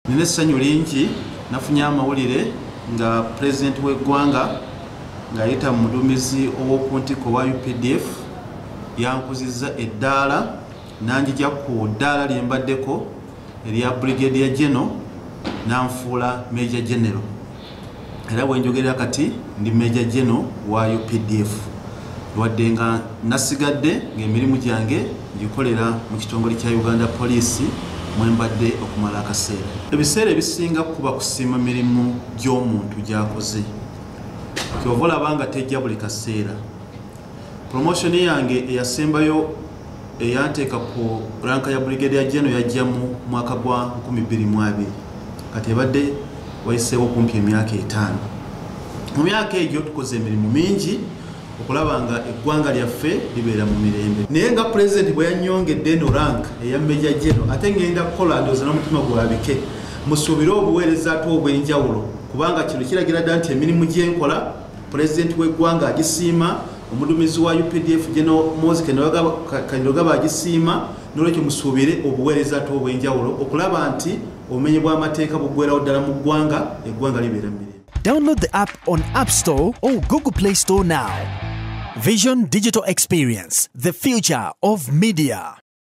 Nina essanyu lingi nafunye amawulire nga President w'eggwanga ng'ayita mu muduumizi ow'okuntiko wa UPDF yankuzizza eddaala nanjija ku ddaala lye mbaddeko erya Brigadier General nanfuula Major General. Era bwe njogerera kati ndi Major General wa UPDF. Wadde nga nasigadde ng'emirimu gyange gikolera mu kitongole kya Uganda Police mwembadde okumala akaseera. Ebiseera ebisinga kuba kusiima mirimu gy'omuntu gy'akoze. Kyova olaba tejja buli kaseera. Promotion yange eyasembayo eyanteeka ku ranka ya Brigadier General yajja mu mwaka gwa 2020. Kati ebadde wayiseewo kumpi emyaka 5. Mu myaka egyo tukoze emirimu mingi okulaba nga eggwanga lyaffe libeera mu mirembe. Naye nga President bwe yannyongedde eno rank eya Major General ate ngenda kukola ndowooza n'omutima gwabike musuubire obuweereza ate obw'enjawulo kubanga kino kiragira ddala nti emirimu gyenkola President w'eggwanga agisiima, omuduumizi wa UPDF General Moses Kainerugaba agisiima, n'olwekyo musuubire obuweereza ate obw'enjawulo okulaba nti obumenyi bw'amateeka buggweerawo ddala mu ggwanga, eggwanga libeera mu mirembe. Download the app on App Store or Google Play Store now. Vision Digital Experience, the future of media.